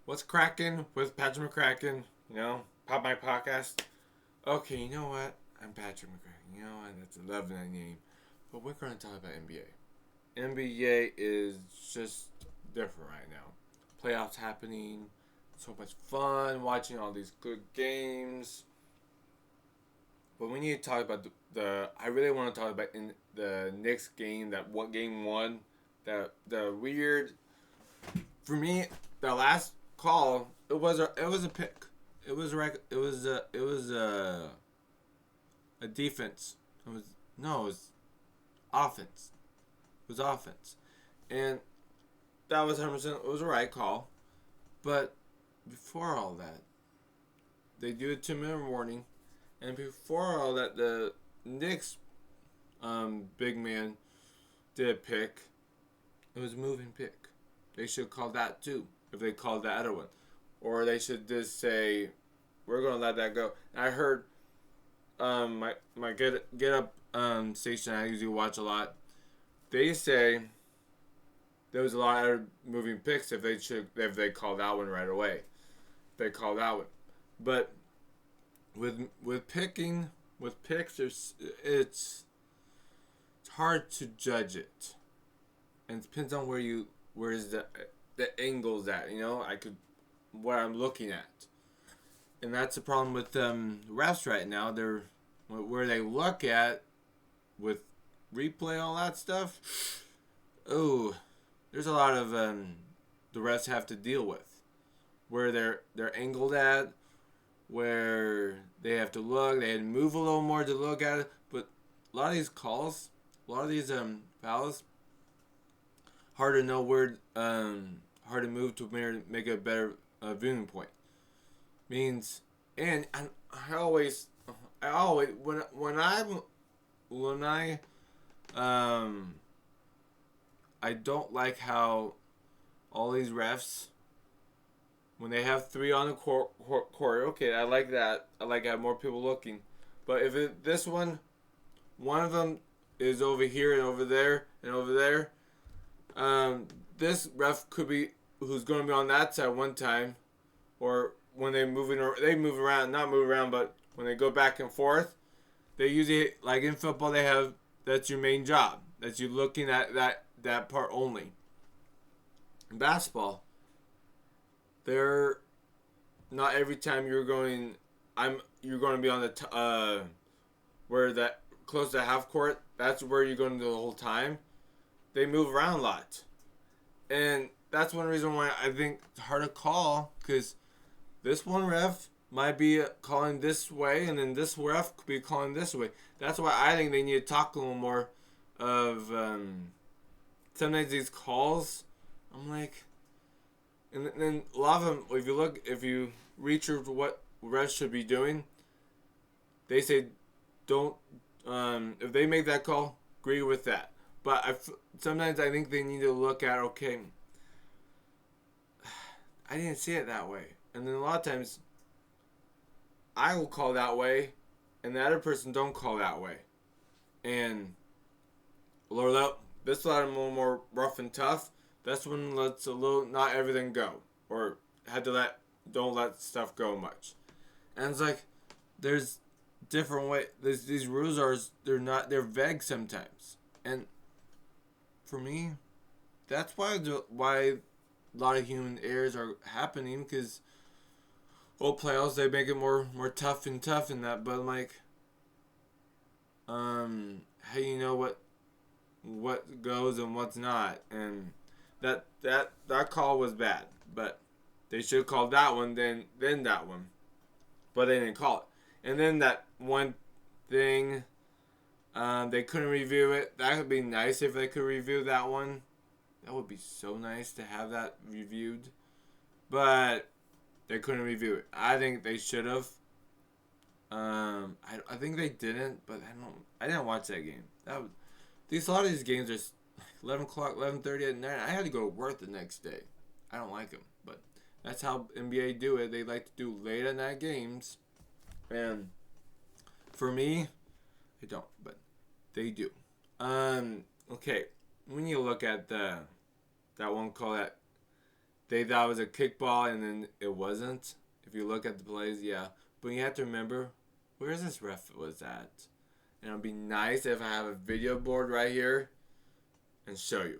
What's cracking with Patrick McCracken? Pop my podcast. Okay, you know what? I'm Patrick McCracken. You know what? That's a lovely name. But we're going to talk about NBA. NBA is just different right now. Playoffs happening. So much fun watching all these good games. But we need to talk about the I really want to talk about in the Knicks game, that what game one, the weird, for me, the last call, it was a pick. It was a defense. It was offense. It was offense, and that was 100%. It was a right call, but before all that, they do a 2 minute warning, and before all that, the Knicks big man did a pick. It was a moving pick. They should call that too if they called the other one, or they should just say we're gonna let that go. And I heard my get up station I usually watch a lot. They say there was a lot of moving picks if they call that one right away. They call that one, but with picking with picks, it's hard to judge it, and it depends on where is the angles at. I could what I'm looking at, and that's the problem with refs right now. They're where they look at with replay, all that stuff. Oh, there's a lot of the refs have to deal with where they're angled at, where they have to look. They had to move a little more to look at it, but a lot of these calls, a lot of these fouls, hard to know where hard to move to make a better viewing point. Means and I always when um I don't like how all these refs when they have three on the court. Okay, I like that. I like to have more people looking. But if this one of them is over here and over there and over there, this ref could be who's going to be on that side one time, or when they move around, not move around, but when they go back and forth, they usually like in football they have that's your main job. That's you looking at that part only. In basketball, they're not every time you're going to be on where that close to half court. That's where you're going to do the whole time. They move around a lot, and that's one reason why I think it's hard to call because this one ref might be calling this way, and then this ref could be calling this way. That's why I think they need to talk a little more of sometimes these calls. I'm like, and then a lot of them, if you research what refs should be doing, they say don't. If they make that call, agree with that. But sometimes I think they need to look at okay. I didn't see it that way, and then a lot of times I will call that way, and the other person don't call that way, and Lord, this let them a little more rough and tough. That's when lets a little not everything go, or had to don't let stuff go much. And it's like there's different way. These rules they're vague sometimes, and for me, that's why a lot of human errors are happening because old playoffs they make it more tough and tough in that. But like, how you know what goes and what's not, and that call was bad, but they should have called that one then that one, but they didn't call it. And then that one thing, they couldn't review it. That would be nice if they could review that one. That would be so nice to have that reviewed, but they couldn't review it. I think they should have. I think they didn't, but I didn't watch that game. A lot of these games are 11 o'clock, 11:30 at night. I had to go to work the next day. I don't like them, but that's how NBA do it. They like to do late at night games, and for me, I don't, but they do. Okay, when you look at that one call that they thought it was a kickball and then it wasn't. If you look at the plays, yeah. But you have to remember, where's this ref was at? And it'll be nice if I have a video board right here and show you.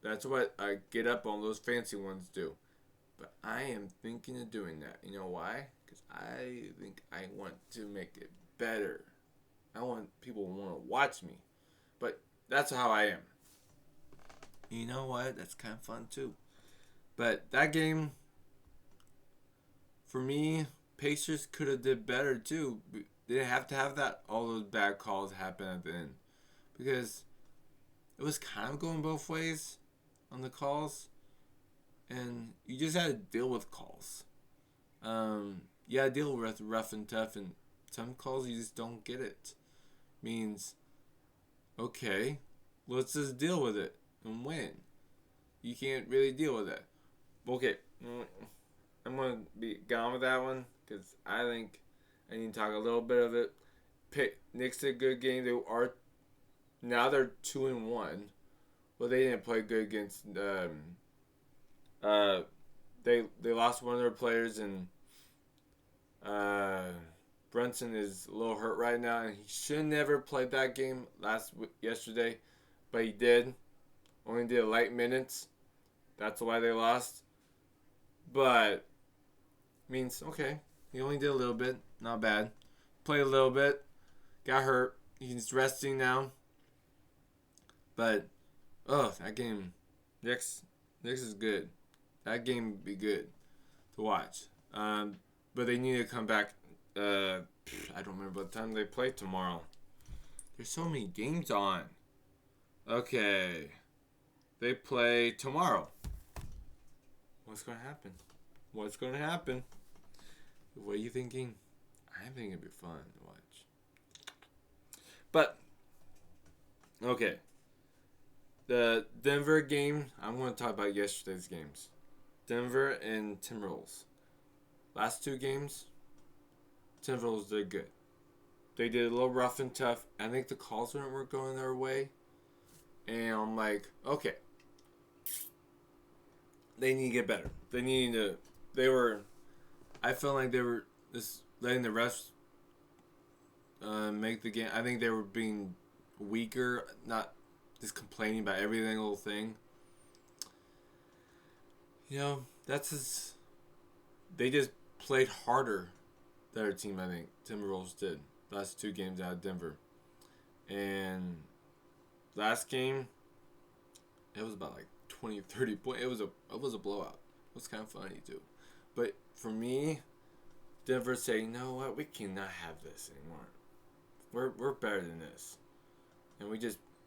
That's what I get up on those fancy ones do. But I am thinking of doing that. You know why? Because I think I want to make it better. I want people to want to watch me. But that's how I am. You know what? That's kind of fun too. But that game, for me, Pacers could have did better too. They didn't have to have that all those bad calls happen at the end, because it was kind of going both ways on the calls, and you just had to deal with calls. You had to deal with rough and tough, and some calls you just don't get it. Means, okay, let's just deal with it and win. You can't really deal with that. Okay, I'm going to be gone with that one because I think I need to talk a little bit of it. Knicks did a good game. Now they're 2-1. Well, they didn't play good against they lost one of their players, and Brunson is a little hurt right now, and he should never played that game yesterday, but he did. Only did light minutes. That's why they lost. But means okay, he only did a little bit, not bad. Played a little bit, got hurt. He's resting now. But that game, Knicks is good. That game would be good to watch. But they need to come back. I don't remember what time they play tomorrow. There's so many games on. Okay, they play tomorrow. What's going to happen? What's going to happen? What are you thinking? I think it'd be fun to watch. But, okay. The Denver game, I'm going to talk about yesterday's games. Denver and Timberwolves. Last two games, Timberwolves did good. They did a little rough and tough. I think the calls weren't going their way. And I'm like, okay. They need to get better. I felt like they were just letting the refs make the game. I think they were being weaker, not just complaining about every single thing. You know, they just played harder than their team, I think. Timberwolves did. Last two games out of Denver. And last game, it was about like 20, 30 points. It was a blowout. It was kind of funny too. But for me, Denver saying, you know what, we cannot have this anymore. We're better than this.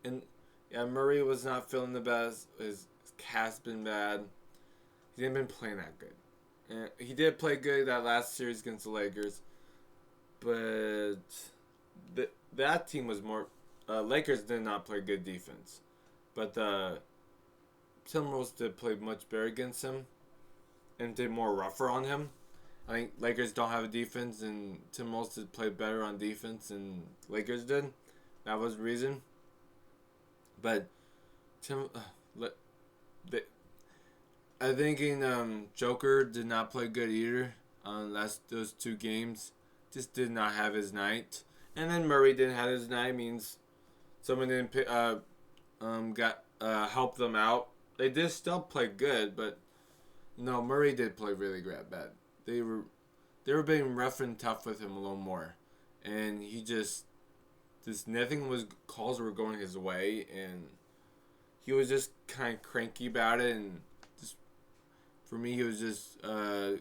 And Murray was not feeling the best. His cast been bad. He didn't been playing that good. And he did play good that last series against the Lakers. But that team was more... Lakers did not play good defense. But the Timberwolves did play much better against him and did more rougher on him. I think Lakers don't have a defense, and Timberwolves did play better on defense than Lakers did. That was the reason. But I think Joker did not play good either on those two games. Just did not have his night. And then Murray didn't have his night. Means someone didn't help them out. They did still play good, but no, Murray did play really bad. They were being rough and tough with him a little more, and he just calls were going his way, and he was just kind of cranky about it. And just for me, he was just the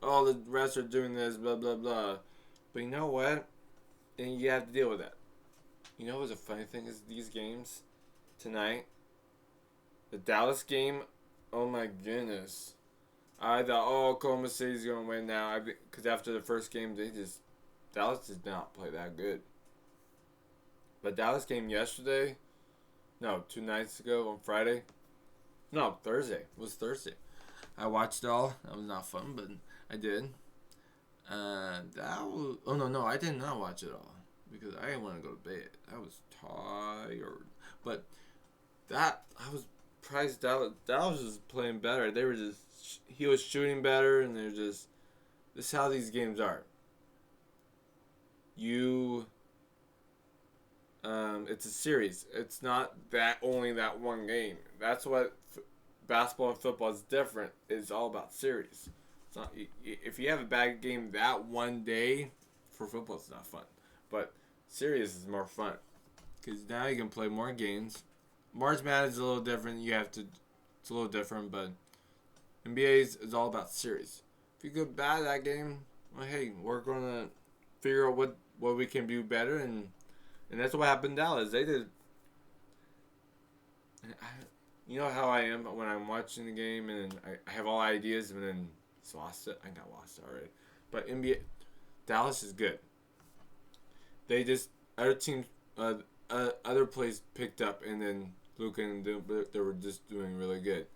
refs are doing this, blah blah blah. But you know what? And you have to deal with that. You know what's a funny thing is these games tonight. The Dallas game, oh my goodness. I thought, Oklahoma City's going to win now. Because after the first game, Dallas did not play that good. But Dallas game yesterday, 2 nights ago on Friday. No, Thursday. It was Thursday. I watched it all. That was not fun, but I did. I did not watch it all. Because I didn't want to go to bed. I was tired. But I was surprised Dallas was playing better. They were just he was shooting better, and they're just this is how these games are. You it's a series. It's not that only that one game. That's what basketball and football is different. It's all about series. It's not if you have a bad game that one day for football, it's not fun. But series is more fun because now you can play more games. March Madness is a little different. It's a little different, but NBA is all about series. If you go bad at that game, well, hey, we're gonna figure out what we can do better, and that's what happened in Dallas. They did. You know how I am when I'm watching the game and I have all ideas and then just lost it. I got lost already. But NBA, Dallas is good. They just other teams, other plays picked up, and then Luka and they were just doing really good.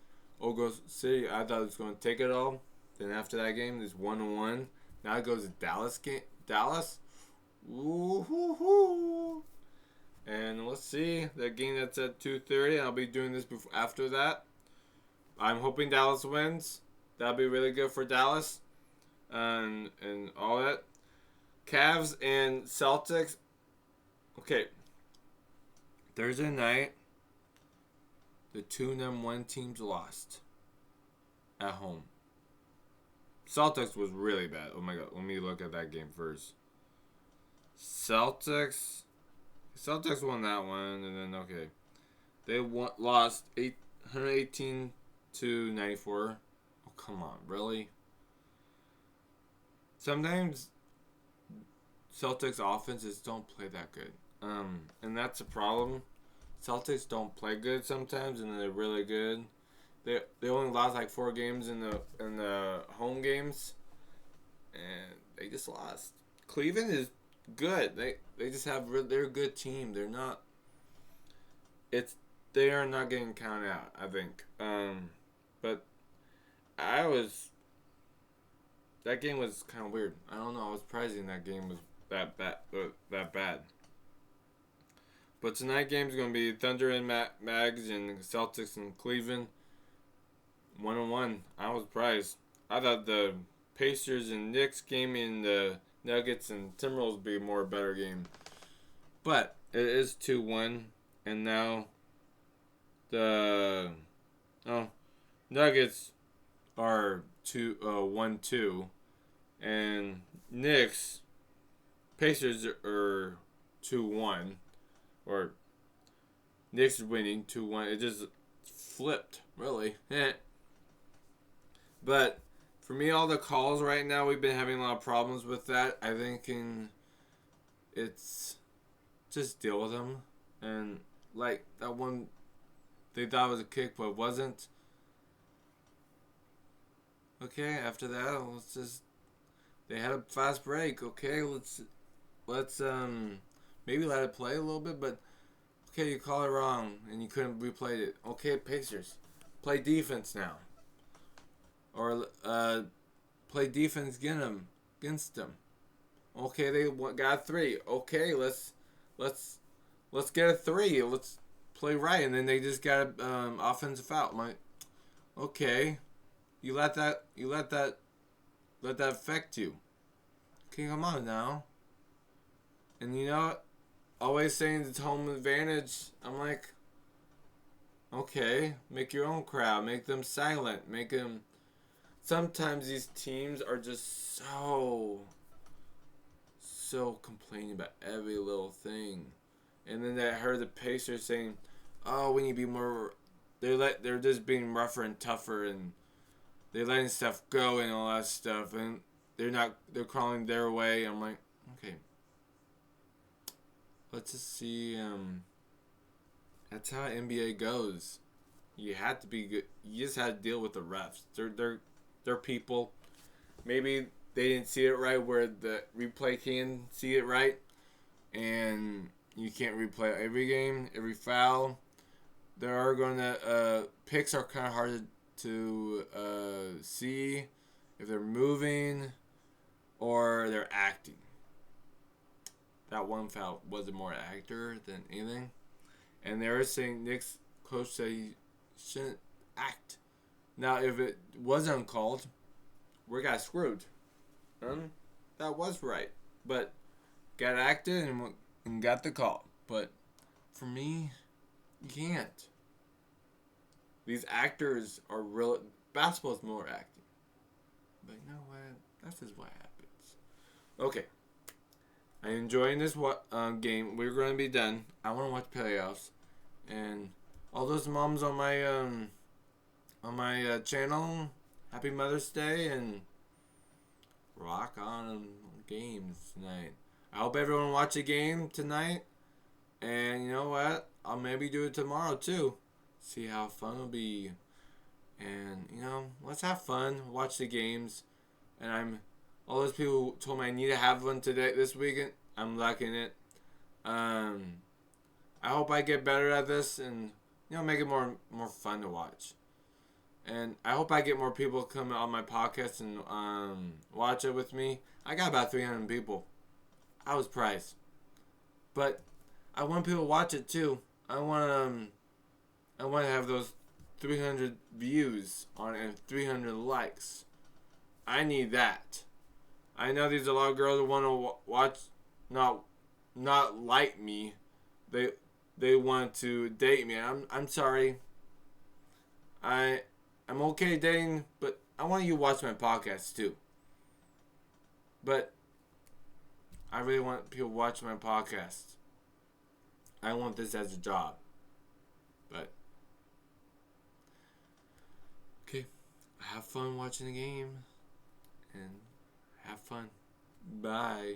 Oklahoma City, I thought it was going to take it all. Then after that game, it's 1-1. Now it goes to Dallas. Woo-hoo-hoo. And let's see that game that's at 2:30. I'll be doing this after that. I'm hoping Dallas wins. That'll be really good for Dallas, and all that. Cavs and Celtics. Okay. Thursday night, the two #1 teams lost at home. Celtics was really bad. Oh my god, let me look at that game first. Celtics won that one, and then okay, they lost 118 to 94. Oh come on, really? Sometimes Celtics offenses don't play that good, and that's a problem. Celtics don't play good sometimes, and they're really good. They only lost like 4 games in the home games, and they just lost. Cleveland is good. They just have they're a good team. They're not. They are not getting counted out. I think. But that game was kind of weird. I don't know. I was surprised that game was that bad. But tonight game's gonna be Thunder and Mags and Celtics and Cleveland. 1-1. I was surprised. I thought the Pacers and Knicks game and the Nuggets and Timberwolves would be a more better game. But it is 2-1, and now the Nuggets are 1-2, and Pacers are 2-1, or Knicks is winning 2-1. It just flipped, really. But for me, all the calls right now, we've been having a lot of problems with that. I think it's just deal with them. And like that one, they thought it was a kick, but it wasn't. Okay, after that, they had a fast break. Okay, let's maybe let it play a little bit, but okay, you call it wrong and you couldn't replay it. Okay, Pacers, play defense now. Or play defense against them. Okay, they got 3. Okay, let's get a 3. Let's play right, and then they just got offensive foul. Okay, you let that affect you. Okay, come on now. And you know, always saying it's home advantage. I'm like, okay, make your own crowd, make them silent, make them. Sometimes these teams are just so complaining about every little thing, and then I heard the Pacers saying, "Oh, we need to be more." They're just being rougher and tougher, and they're letting stuff go and all that stuff, and they're calling their way. I'm like, okay, let's just see. That's how NBA goes. You have to be good. You just have to deal with the refs. They're people. Maybe they didn't see it right where the replay can see it right, and you can't replay every game, every foul. There are picks are kind of hard to see if they're moving or they're acting. That one foul was more actor than anything, and they were saying Nick's coach said he shouldn't act. Now, if it wasn't called, we got screwed. That was right. But got acted and got the call. But for me, you can't. These actors are real. Basketball's more acting. But you know what? That's just what happens. Okay. I'm enjoying this game. We're going to be done. I want to watch playoffs. And all those moms on my channel, happy Mother's Day and rock on games tonight. I hope everyone watch a game tonight. And you know what? I'll maybe do it tomorrow too. See how fun it'll be. And let's have fun. Watch the games. And all those people who told me I need to have one this weekend. I'm liking it. I hope I get better at this and make it more fun to watch. And I hope I get more people come on my podcast and watch it with me. I got about 300 people. I was surprised. But I want people to watch it too. I want to have those 300 views on it and 300 likes. I need that. I know there's a lot of girls that want to watch, not like me. They want to date me. I'm sorry. I'm okay dating, but I want you to watch my podcast too. But I really want people to watch my podcast. I want this as a job. But okay, have fun watching the game and have fun. Bye.